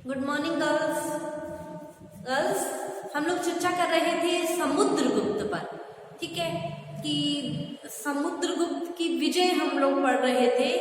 Good morning girls. Girls, हम लोग चर्चा कर रहे थे समुद्रगुप्त पर। ठीक है कि समुद्रगुप्त की विजय हम लोग पढ़ रहे थे।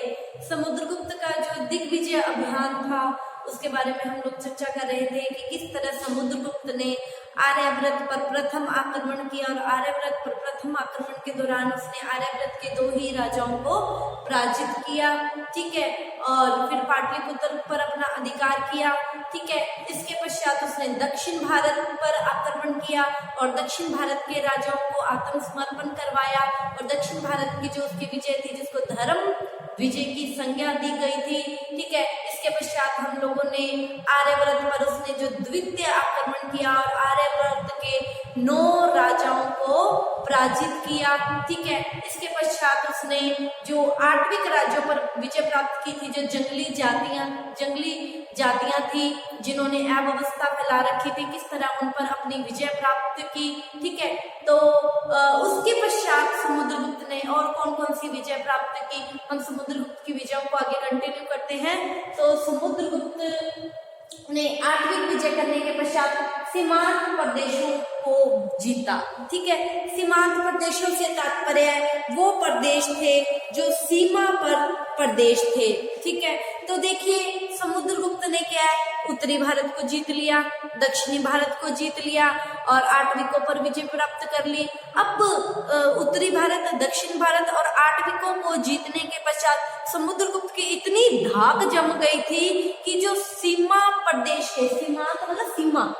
समुद्रगुप्त का जो दिग्विजय अभियान था उसके बारे में हम लोग चर्चा कर रहे थे कि किस तरह समुद्रगुप्त ने आर्यव्रत पर प्रथम आक्रमण किया और आर्यव्रत पर प्रथम आक्रमण के दौरान उसने आर्यव्रत के 2 ही राजाओं को पराजित किया। ठीक है, और फिर पाटलिपुत्र पर अपना अधिकार किया। ठीक है, इसके पश्चात उसने दक्षिण भारत पर आक्रमण किया और दक्षिण भारत के राजाओं को आत्मसमर्पण करवाया और दक्षिण भारत की जो उसकी विजय थी जिसको धर्म विजय की संज्ञा दी गई थी। ठीक है, इसके पश्चात हम लोगों ने आर्यव्रत पर उसने जो द्वितीय आक्रमण किया और आर्यव्रत के 9 राजाओं को पराजित किया। ठीक है, इसके पश्चात उसने जो 8विक राज्यों पर विजय प्राप्त की थी, जो जंगली जातियां थी जिन्होंने अव्यवस्था फैला रखी थी, किस तरह उन पर अपनी विजय प्राप्त की। ठीक है, तो उसके पश्चात समुद्रगुप्त ने और कौन कौन सी विजय प्राप्त की, हम समुद्रगुप्त की विजयों को आगे कंटिन्यू करते हैं। तो समुद्रगुप्त ने 8वीं विजय करने के पश्चात सीमांत प्रदेशों को जीता। ठीक है, सीमांत प्रदेशों से तात्पर्य वो प्रदेश थे जो सीमा पर प्रदेश थे। ठीक है, तो देखिए समुद्रगुप्त ने क्या है, उत्तरी भारत को जीत लिया, दक्षिणी भारत को जीत लिया और 8विकों पर विजय प्राप्त कर ली। अब उत्तरी भारत, दक्षिण भारत और 8विकों को जीतने के पश्चात समुद्रगुप्त की इतनी धाक जम गई थी कि जो सीमा प्रदेश है, सीमांत मतलब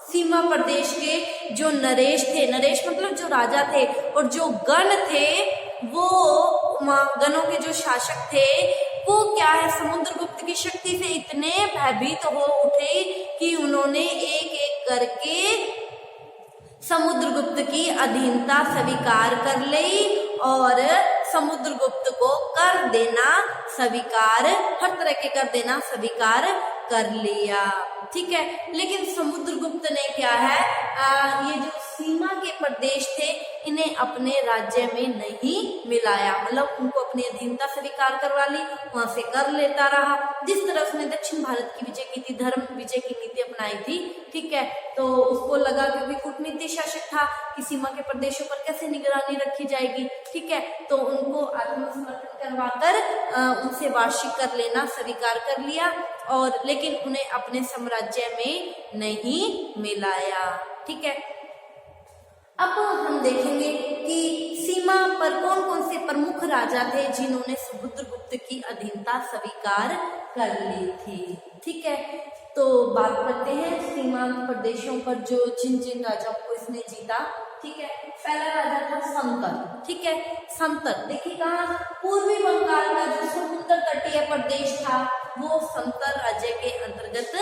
सीमा प्रदेश के जो नरेश थे, नरेश मतलब जो राजा थे, और जो गण थे वो गणों के जो शासक थे वो क्या है, समुद्रगुप्त की शक्ति से इतने भयभीत हो उठे कि उन्होंने एक एक करके समुद्रगुप्त की अधीनता स्वीकार कर ली और समुद्रगुप्त को कर देना स्वीकार, हर तरह के कर देना स्वीकार कर लिया। ठीक है, लेकिन समुद्रगुप्त ने क्या है, ये जो सीमा के प्रदेश थे इन्हें अपने राज्य में नहीं मिलाया, मतलब उनको अपनी अधीनता स्वीकार करवा ली, वहां से कर लेता रहा। जिस तरह उसने दक्षिण भारत की विजय की थी, धर्म विजय की नीति अपनाई थी। ठीक है, तो उसको लगा क्योंकि कूटनीति शासक था कि सीमा के प्रदेशों पर कैसे निगरानी रखी जाएगी। ठीक है, तो उनको आत्मसमर्पण करवाकर उनसे वार्षिक कर लेना स्वीकार कर लिया और लेकिन उन्हें अपने साम्राज्य में नहीं मिलाया। ठीक है, अब हम देखेंगे कि सीमा पर कौन कौन से प्रमुख राजा थे जिन्होंने समुद्रगुप्त की अधीनता स्वीकार कर ली थी। ठीक है, तो बात करते हैं सीमांत प्रदेशों पर जो जिन राजाओं को इसने जीता। ठीक है, पहला राजा था संतर। ठीक है, संतर देखिए कहाँ, पूर्वी बंगाल का जो समुद्र तटीय प्रदेश था वो संतर राज्य के अंतर्गत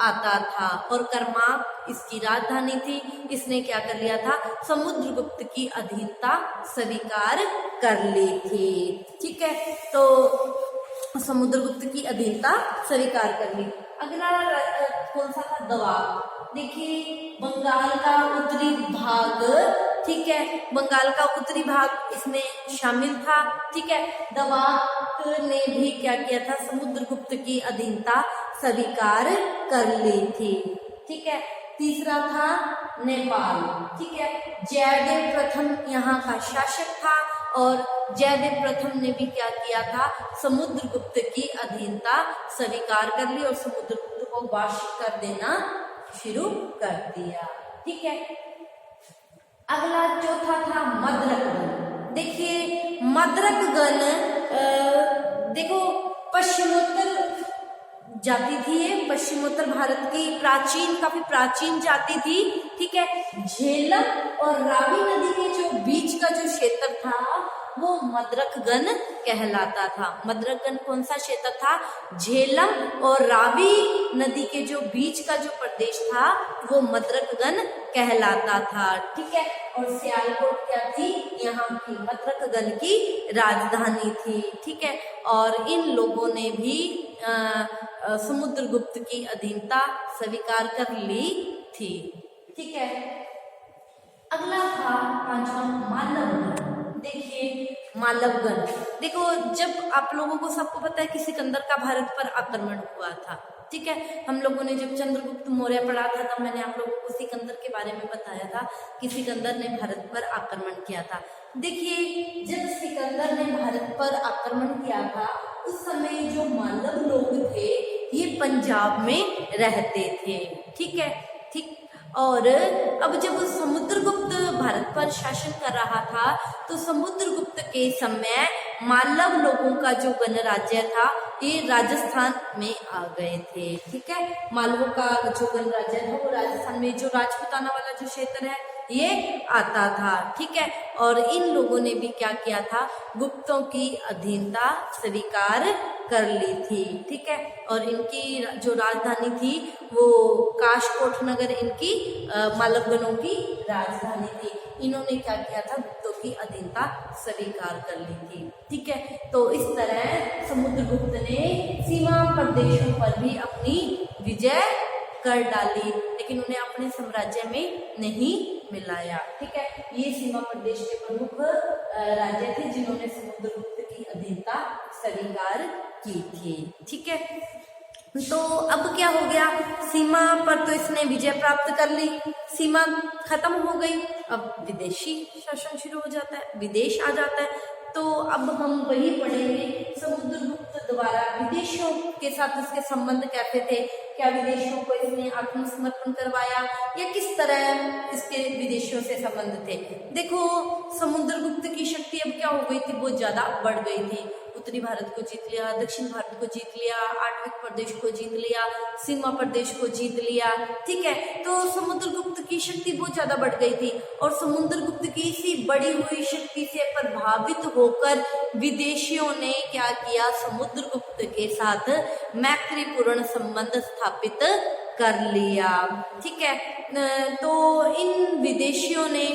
आता था और कर्माक इसकी राजधानी थी। इसने क्या कर लिया था, समुद्रगुप्त की अधीनता स्वीकार कर ली थी। ठीक है, तो समुद्रगुप्त की अधीनता स्वीकार कर ली। अगला कौन सा था, दवाब। देखिए बंगाल का उत्तरी भाग, ठीक है, बंगाल का उत्तरी भाग इसमें शामिल था। ठीक है, दवाब ने भी क्या किया था, समुद्रगुप्त की अधीनता स्वीकार कर ली थी। ठीक है, तीसरा था नेपाल। ठीक है, जयदेव प्रथम यहाँ का शासक था और जयदेव प्रथम ने भी क्या किया था, समुद्रगुप्त की अधीनता स्वीकार कर ली और समुद्रगुप्त को वार्षिक कर देना शुरू कर दिया। ठीक है, अगला चौथा था मद्रकगण। देखिए मद्रकगण देखो पश्चिमोत्तर जाति थी, ये पश्चिमोत्तर भारत की काफी प्राचीन जाति थी। ठीक है, झेलम और रावी नदी के जो बीच का जो क्षेत्र था वो मद्रकगण कहलाता था। मद्रकगण कौन सा क्षेत्र था, झेलम और रावी नदी के जो बीच का जो प्रदेश था वो मद्रकगण कहलाता था। ठीक है, और सियालकोट क्या थी, यहाँ की मद्रकगण की राजधानी थी। ठीक है, और इन लोगों ने भी समुद्रगुप्त की अधीनता स्वीकार कर ली थी। ठीक है, अगला था पांचवा मालवगण। देखिए मालवगण, देखो जब आप लोगों को सबको पता है कि सिकंदर का भारत पर आक्रमण हुआ था, ठीक है, हम लोगों ने जब चंद्रगुप्त मौर्य पढ़ा था तब मैंने आप लोगों को सिकंदर के बारे में बताया था कि सिकंदर ने भारत पर आक्रमण किया था। देखिए, जब सिकंदर ने भारत पर आक्रमण किया था उस समय जो मालव लोग थे ये पंजाब में रहते थे, ठीक है, ठीक। और अब जब समुद्रगुप्त भारत पर शासन कर रहा था तो समुद्रगुप्त के समय मालव लोगों का जो गणराज्य था ये राजस्थान में आ गए थे, ठीक है। मालवों का जो गणराज्य था वो राजस्थान में, जो राजपूताना वाला जो क्षेत्र है ये आता था, ठीक है। और इन लोगों ने भी क्या किया था, गुप्तों की अधीनता स्वीकार कर ली थी, ठीक है। और इनकी जो राजधानी थी वो काशकोट नगर इनकी मालवगणों की राजधानी थी। इन्होंने क्या किया था, गुप्तों की अधीनता स्वीकार कर ली थी, ठीक है। तो इस तरह समुद्रगुप्त ने सीमा प्रदेशों पर भी अपनी विजय कर डाली, लेकिन उन्हें अपने साम्राज्य में नहीं मिलाया, ठीक है। ये सीमा प्रदेश के प्रमुख राज्य थे जिन्होंने समुद्रगुप्त की अधीनता स्वीकार की थी, ठीक है। तो अब क्या हो गया, सीमा पर तो इसने विजय प्राप्त कर ली, सीमा खत्म हो गई, अब विदेशी शासन शुरू हो जाता है, विदेश आ जाता है। तो अब हम वही पढ़ेंगे समुद्रगुप्त द्वारा विदेशियों के साथ इसके संबंध कैसे थे, क्या विदेशियों को इसने आत्मसमर्पण करवाया या किस तरह इसके विदेशियों से संबंध थे। देखो, समुद्रगुप्त की शक्ति अब क्या हो गई थी, बहुत ज्यादा बढ़ गई थी। उत्तरी भारत को जीत लिया, दक्षिण भारत को जीत लिया, आठवीं प्रदेश को जीत लिया, सीमा प्रदेश को जीत लिया, ठीक है। तो समुद्रगुप्त की शक्ति बहुत ज्यादा बढ़ गई थी और समुद्रगुप्त की इसी बढ़ी हुई शक्ति से प्रभावित होकर विदेशियों ने क्या किया, समुद्रगुप्त के साथ मैत्रीपूर्ण संबंध स्थापित कर लिया, ठीक है। तो इन विदेशियों ने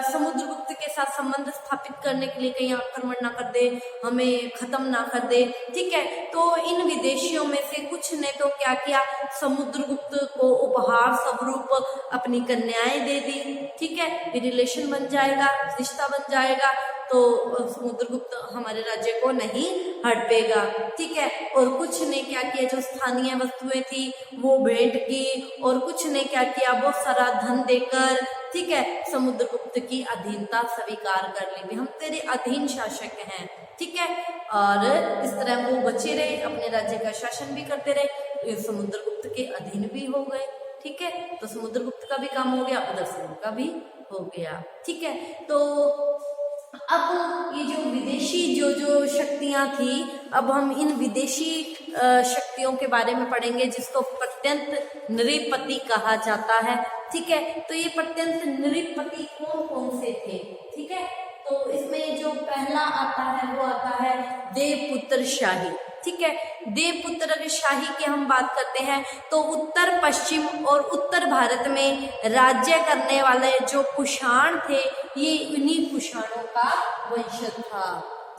समुद्रगुप्त के साथ संबंध स्थापित करने के लिए कहीं आक्रमण ना कर दे, हमें खत्म ना कर दे, ठीक है। तो इन विदेशियों में से कुछ ने तो क्या किया, समुद्रगुप्त को उपहार स्वरूप अपनी कन्याएं दे दी, ठीक है। रिलेशन बन जाएगा, रिश्ता बन जाएगा, तो समुद्रगुप्त हमारे राज्य को नहीं हड़पेगा, ठीक है। और कुछ ने क्या किया, जो स्थानीय वस्तुएं थी वो भेंट की, और कुछ ने क्या किया, बहुत सारा धन देकर, ठीक है, समुद्रगुप्त की अधीनता स्वीकार कर ली, हम तेरे अधीन शासक हैं, ठीक है। और इस तरह वो बचे रहे, अपने राज्य का शासन भी करते रहे, समुद्रगुप्त के अधीन भी हो गए, ठीक है। तो समुद्रगुप्त का भी काम हो गया, उधर से उनका भी हो गया, ठीक है। तो अब ये जो विदेशी जो शक्तियां थी, अब हम इन विदेशी शक्तियों के बारे में पढ़ेंगे जिसको प्रत्यंत नृपति कहा जाता है, ठीक है। तो ये प्रत्यंत नृपति कौन कौन से थे, ठीक है। तो इसमें जो पहला आता है वो आता है देवपुत्र शाही, ठीक है। देवपुत्र शाही की हम बात करते हैं तो उत्तर पश्चिम और उत्तर भारत में राज्य करने वाले जो कुषाण थे ये इन्हीं कुषाणों का वंशज था,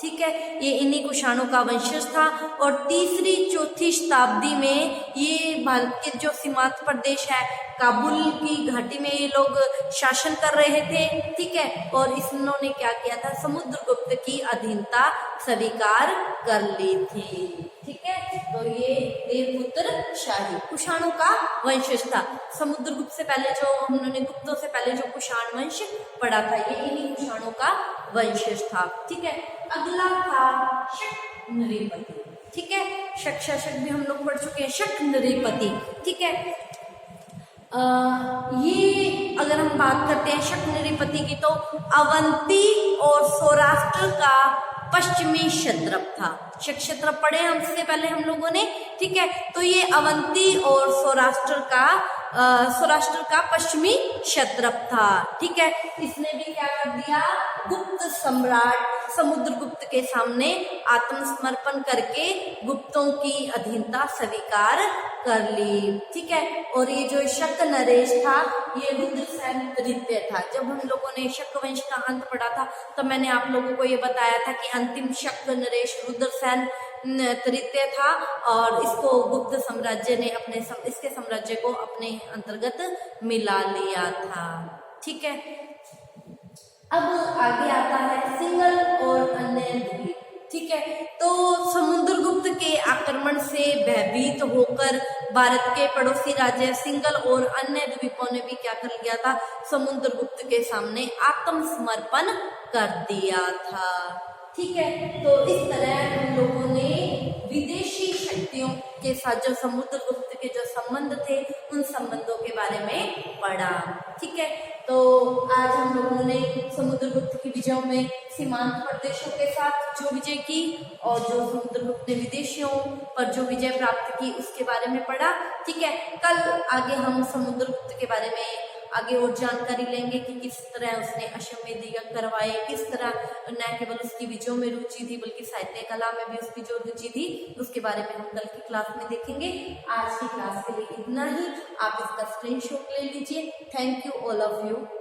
ठीक है। ये इन्हीं कुषाणों का वंशज था और तीसरी चौथी शताब्दी में ये भारत के जो सीमांत प्रदेश है काबुल की घाटी में ये लोग शासन कर रहे थे, ठीक है। और इन्होंने क्या किया था, समुद्रगुप्त की अधीनता स्वीकार कर ली थी, ठीक है। तो ये देवपुत्र शाही कुषाणों का वंशज था। समुद्रगुप्त से पहले जो हमने गुप्तों से पहले जो कुषाण वंश पढ़ा था ये इन्हीं कुषाणों का वंशज था, ठीक है। अगला था शक नृपति, ठीक है। शक शासक भी हम लोग पढ़ चुके हैं, शक नृपति, ठीक है। ये अगर हम बात करते हैं शक नृपति की तो अवंती और सौराष्ट्र का पश्चिमी क्षत्रप था। शक क्षत्रप पढ़े हमसे पहले हम लोगों ने, ठीक है। तो ये अवंती और सौराष्ट्र का पश्चिमी क्षत्रप था, ठीक है। इसने भी क्या कर दिया, गुप्त सम्राट समुद्रगुप्त के सामने आत्मसमर्पण करके गुप्तों की अधीनता स्वीकार कर ली, ठीक है। और ये जो शक नरेश था ये रुद्रसेन तृतीय था। जब हम लोगों ने शक वंश का अंत पढ़ा था तो मैंने आप लोगों को ये बताया था कि अंतिम शक नरेश रुद्रसेन तृतीय था और इसको गुप्त साम्राज्य ने इसके साम्राज्य को अपने अंतर्गत मिला लिया था, ठीक है। अब आगे आता है सिंघल और अन्य द्वीप, ठीक है। तो समुद्रगुप्त के आक्रमण से से भयभीत होकर भारत के पड़ोसी राज्य सिंघल और अन्य द्वीपों ने भी क्या कर लिया था, समुद्रगुप्त के सामने आत्मसमर्पण कर दिया था। ठीक है, तो इस तरह हम लोगों ने विदेशी शक्तियों के साथ जो समुद्रगुप्त के जो संबंध थे उन संबंधों के बारे में पढ़ा। ठीक है, तो आज हम लोगों ने समुद्रगुप्त की विजयों में सीमांत प्रदेशों के साथ जो विजय की और जो समुद्रगुप्त ने विदेशियों पर जो विजय प्राप्त की उसके बारे में पढ़ा। ठीक है, कल आगे हम समुद्रगुप्त के बारे में आगे और जानकारी लेंगे कि किस तरह उसने अश्वमेध यज्ञ करवाए, किस तरह न केवल उसकी विजयों में रुचि थी बल्कि साहित्य कला में भी उसकी जो रुचि थी उसके बारे में हम कल की क्लास में देखेंगे। आज की क्लास के लिए इतना ही, आप इसका स्क्रीनशॉट ले लीजिए। Thank you all of you.